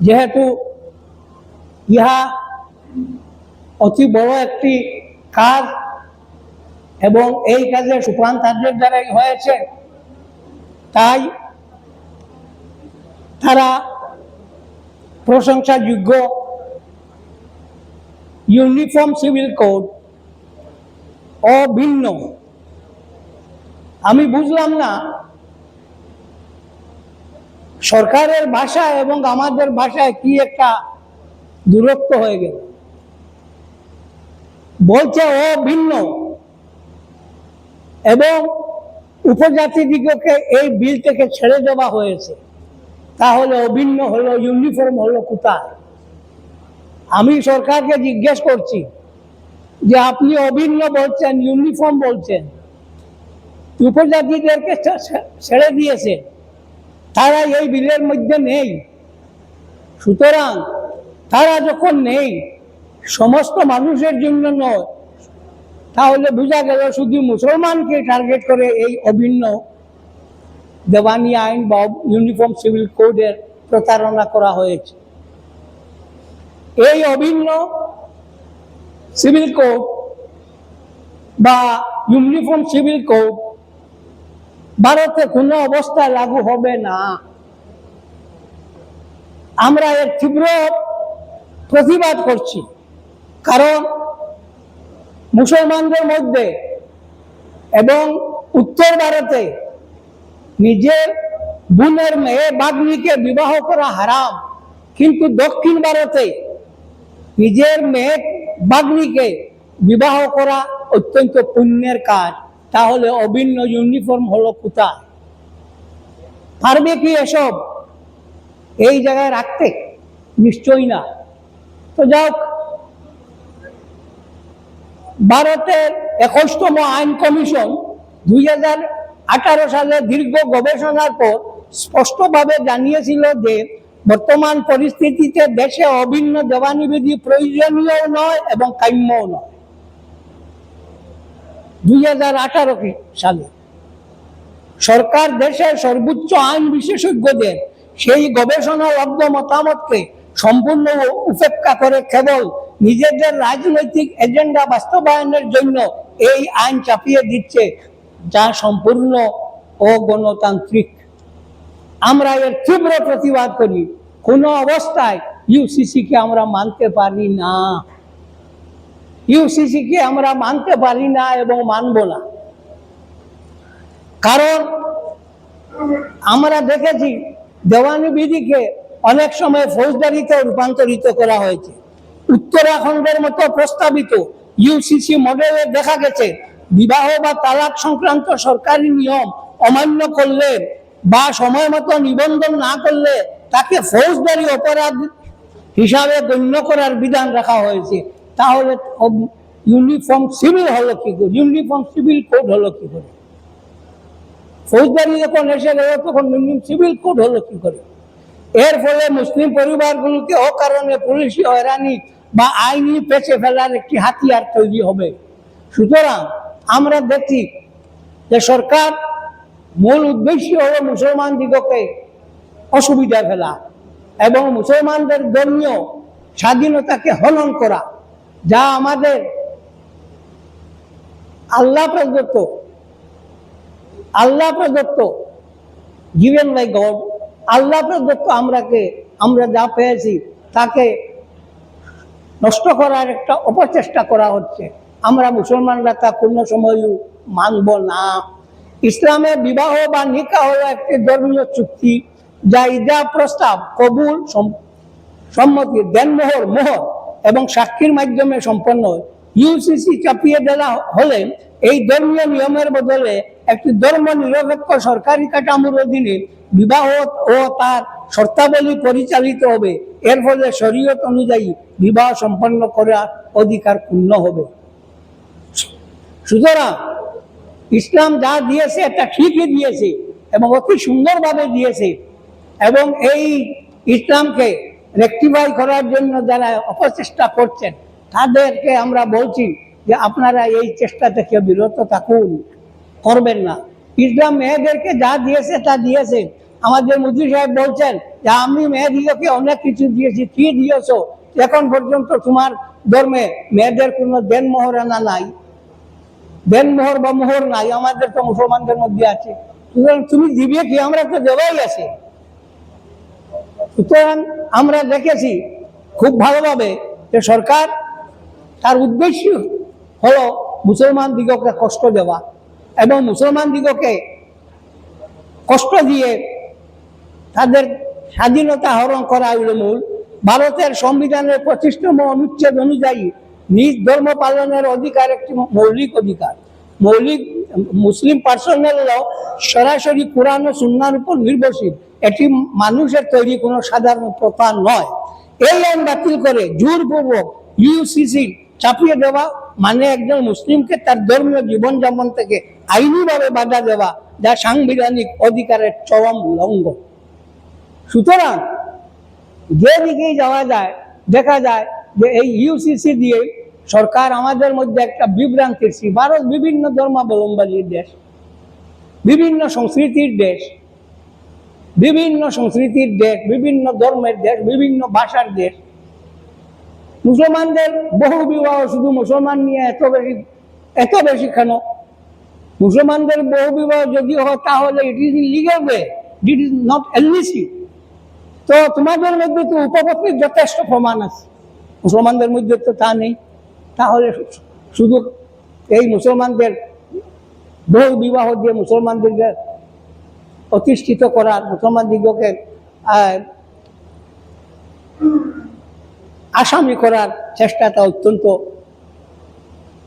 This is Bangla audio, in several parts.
যেহেতু ইহা অতি বড় একটি কাজ এবং এই কাজে সুপ্রাণ তাদের দ্বারাই হয়েছে, তাই তারা প্রশংসাযোগ্য। ইউনিফর্ম সিভিল কোড অভিন্ন। আমি বুঝলাম না সরকারের ভাষা এবং আমাদের ভাষায় কি একটা দূরত্ব হয়ে গেল। বলছে অভিন্ন এবং উপজাতিদিগকে এই বিল থেকে ছেড়ে দেওয়া হয়েছে। তাহলে অভিন্ন হলো, ইউনিফর্ম হলো কোথায়? আমি সরকারকে জিজ্ঞেস করছি যে আপনি অভিন্ন বলছেন, ইউনিফর্ম বলছেন, উপজাতিদেরকে ছেড়ে দিয়েছে, তারা এই বিলের মধ্যে নেই। সুতরাং তারা যখন নেই, সমস্ত মানুষের জন্য নয়, তাহলে বোঝা গেল শুধু মুসলমানকে টার্গেট করে এই অভিন্ন দেওয়ানি আইন বা ইউনিফর্ম সিভিল কোডের প্রতারণা করা হয়েছে। এই অভিন্ন সিভিল কোড বা ইউনিফর্ম সিভিল কোড ভারতে কোনো অবস্থায় লাগু হবে না। আমরা এর তীব্র প্রতিবাদ করছি, কারণ মুসলমানদের মধ্যে এবং উত্তর ভারতে নিজের বোনের মেয়ে বাগ্নিকে বিবাহ করা হারাম, কিন্তু দক্ষিণ ভারতে নিজের মেয়ে বাগ্নিকে বিবাহ করা অত্যন্ত পুণ্যের কাজ। তাহলে অভিন্ন ইউনিফর্ম হলো কোথায়? পারবে কি এসব এই জায়গায় রাখতে? নিশ্চয়ই না। তো যাক, ভারতের 21তম আইন কমিশন 2018 সালে দীর্ঘ গবেষণার পর স্পষ্টভাবে জানিয়েছিল যে বর্তমান পরিস্থিতিতে দেশে অভিন্ন দেওয়ানি বিধি প্রয়োজনীয় নয় এবং কাম্যও নয়। 2018 সালে সরকার দেশের সর্বোচ্চ আইন বিশেষজ্ঞদের সেই গবেষণালব্ধ মতামতকে সম্পূর্ণ উপেক্ষা করে কেবল নিজেদের রাজনৈতিক এজেন্ডা বাস্তবায়নের জন্য এই আইন চাপিয়ে দিচ্ছে, যা সম্পূর্ণ অগণতান্ত্রিক। আমরা এর তীব্র প্রতিবাদ করি। কোনো অবস্থায় ইউসিসিকে আমরা মানতে পারি না। ইউসিসিকে আমরা মানতে পারি না এবং মানব না। কারণ আমরা দেখেছি দেওয়ানি বিধিকে অনেক সময় ফৌজদারিতে রূপান্তরিত করা হয়েছে। উত্তরাখণ্ডের মতো প্রস্তাবিত ইউসিসি মডেলে দেখা গেছে বিবাহ বা তালাক সংক্রান্ত সরকারি নিয়ম অমান্য করলে বা সময় মতো নিবন্ধন না করলে তাকে ফৌজদারি অপরাধ হিসাবে গণ্য করার বিধান রাখা হয়েছে। তাহলে ইউনিফর্ম সিভিল হলো কি করে? ইউনিফর্ম সিভিল কোড হলো কি করে? ফৌজদারি যখন এসে গেল তখন ইউনিফর্ম সিভিল কোড হলো কি করে? এর ফলে মুসলিম পরিবারগুলোকে অকারণে পুলিশি হয়রানি বা আইনি পেছে ফেলার একটি হাতিয়ার তৈরি হবে। সুতরাং আমরা দেখি যে সরকার মূল উদ্দেশ্য হলো মুসলমান দিগকে অসুবিধায় ফেলা এবং মুসলমানদের ধর্মীয় স্বাধীনতাকে হনন করা, যা আমাদের আল্লাহ প্রদত্ত গিভেন বাই গড, আল্লাহ প্রদত্ত আমরা যা পেয়েছি তাকে নষ্ট করার একটা অপচেষ্টা করা হচ্ছে। আমরা মুসলমানরা তা কোনো সময়ও মানব না। ইসলামে বিবাহ বা নিকাহ হলো একটি ধর্মীয় চুক্তি, যা ইজাব প্রস্তাব, কবুল, সম্মতি, দেনমোহর, মোহর এবং সাক্ষীর মাধ্যমে সম্পন্ন হয়। ইউসিসি চাপিয়ে দেওয়া হলে এই ধর্মীয় নিয়মের বদলে একটি ধর্ম নিরপেক্ষ সরকারি কাঠামোর অধীনে বিবাহ ও তার শর্তাবলী পরিচালিত হবে। এর ফলে শরীয়ত অনুযায়ী বিবাহ সম্পন্ন করার অধিকার পূর্ণ হবে। সুতরাং ইসলাম যা দিয়েছে এটা ঠিকই দিয়েছে এবং অতি সুন্দরভাবে দিয়েছে, এবং এই ইসলামকে রেকটিফাই করার জন্য যারা অপচেষ্টা করছেন তাদেরকে আমরা বলছি যে আপনারা এই চেষ্টা থেকে বিরত থাকুন, করবেন না। ইসলাম মেয়েদেরকে যা দিয়েছে তা দিয়েছে। আমাদের মুফতি সাহেব বলছেন যে আমি মেয়েদিগকে অনেক কিছু দিয়েছি, কি দিয়েছো? এখন পর্যন্ত তোমার ধর্মে মেয়েদের কোনো দেনমোহরানা নাই, দেনমোহর বা মোহর নাই, আমাদের তো মুসলমানদের মধ্যে আছে। সুতরাং তুমি দিবে কি? আমরা তো দেওয়াই আছে। সুতরাং আমরা দেখেছি খুব ভালোভাবে যে সরকার তার উদ্দেশ্য হলো মুসলমান দিগকে কষ্ট দেওয়া, এবং মুসলমান দিগকে কষ্ট দিয়ে তাদের স্বাধীনতা হরণ করা হইল মূল। ভারতের সংবিধানের 25তম অনুচ্ছেদ অনুযায়ী নিজ ধর্ম পালনের অধিকার একটি মৌলিক অধিকার। মৌলিক মুসলিম পার্সোনাল ল সরাসরি কোরআন ও সুন্নাহর উপর নির্ভরশীল। এটি মানুষের তৈরি কোনো সাধারণ প্রথা নয়। এই আইন বাতিল করে জোরপূর্বক ইউসিসি চাপিয়ে দেওয়া মানে একজন মুসলিমকে তার ধর্মীয় জীবনযাপন থেকে আইনিভাবে বাধা দেওয়া, যা সাংবিধানিক অধিকারের চরম লঙ্ঘন। সুতরাং যেদিকেই যাওয়া যায় দেখা যায় যে এই ইউসিসি দিয়ে সরকার আমাদের মধ্যে একটা বিভ্রান্তির সৃষ্টি। ভারত বিভিন্ন ধর্মাবলম্বীর দেশ, বিভিন্ন সংস্কৃতির দেশ, বিভিন্ন সংস্কৃতির দেশ, বিভিন্ন ধর্মের দেশ, বিভিন্ন ভাষার দেশ। মুসলমানদের বহু বিবাহ শুধু মুসলমান নিয়ে এত বেশি কেন? মুসলমানদের বহু বিবাহ যদি হয় তাহলে it is illegal way, it is not LC. তো তোমাদের মধ্যে তো উপপত্তির যথেষ্ট প্রমাণ আছে, মুসলমানদের মধ্যে তো তা নেই। তাহলে শুধু এই মুসলমানদের বহু বিবাহ দিয়ে মুসলমানদেরকে প্রতিষ্ঠিত করার, মুসলমান দিগকে আসামি করার চেষ্টাটা অত্যন্ত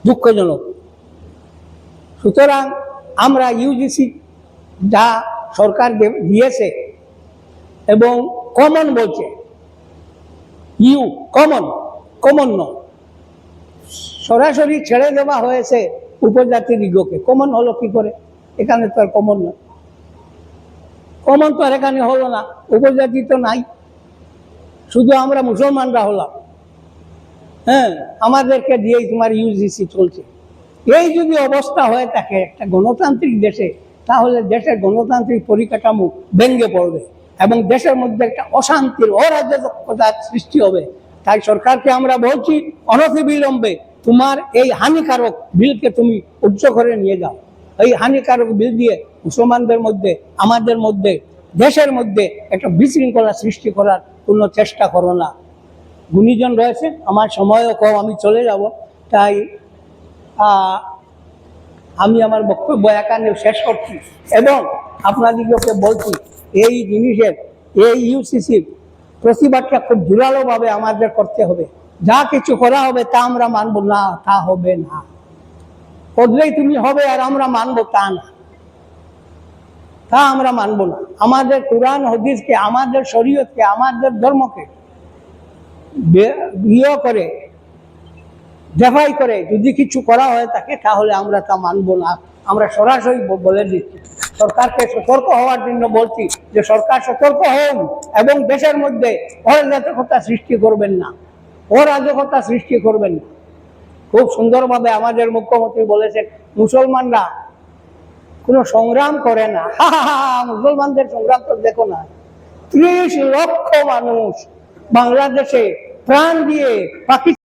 দুঃখজনক। সুতরাং আমরা ইউজিসি যা সরকার দিয়েছে এবং কমন বলছে, কমন নয়, সরাসরি ছেড়ে দেওয়া হয়েছে উপজাতি দিগকে। কমন হলো কি করে? এখানে তো আর কমন নয়, কমন তো আর এখানে হলো না, উপজাতি তো নাই, শুধু আমরা মুসলমানরা হলাম। হ্যাঁ, আমাদেরকে দিয়েই তোমার ইউজিসি চলছে। এই যদি অবস্থা হয়ে থাকে একটা গণতান্ত্রিক দেশে, তাহলে দেশের গণতান্ত্রিক পরিকাঠামো ভেঙে পড়বে এবং দেশের মধ্যে একটা অশান্তির, অরাজকতার সৃষ্টি হবে। তাই সরকারকে আমরা বলছি, অনতিবিলম্বে তোমার এই হানিকারক বিলকে তুমি উচ্চ করে নিয়ে যাও। এই হানিকারক বিল দিয়ে মুসলমানদের মধ্যে, আমাদের মধ্যে, দেশের মধ্যে একটা বিশৃঙ্খলা সৃষ্টি করার কোনো চেষ্টা করো না। গুণীজন রয়েছে, আমার সময়ও কম, আমি চলে যাব। তাই আমি আমার বক্তব্য এখানে শেষ করছি এবং আপনাদেরকে বলছি এই জিনিসের, এই ইউসিসির প্রতিবাদটা খুব জোরালোভাবে আমাদের করতে হবে। যা কিছু করা হবে তা আমরা মানব না, তা হবে না। করলেই তুমি হবে আর আমরা মানবো তা না, তা আমরা মানব না। আমাদের কোরআন হাদিসকে, আমাদের শরীয়তকে, আমাদের ধর্মকে করে দেখাই করে যদি কিছু করা হয়ে থাকে তাহলে আমরা তা মানব না। আমরা সরাসরি বলে দিচ্ছি, সরকারকে সতর্ক হওয়ার জন্য বলছি যে সরকার সতর্ক হন এবং দেশের মধ্যে অরাজকতা সৃষ্টি করবেন না, অরাজকতা সৃষ্টি করবেন না। খুব সুন্দরভাবে আমাদের মুখ্যমন্ত্রী বলেছেন, মুসলমানরা কোনো সংগ্রাম করে না। মুসলমানদের সংগ্রাম তো দেখো না, 30 লক্ষ মানুষ বাংলাদেশে প্রাণ দিয়ে পাকিস্তান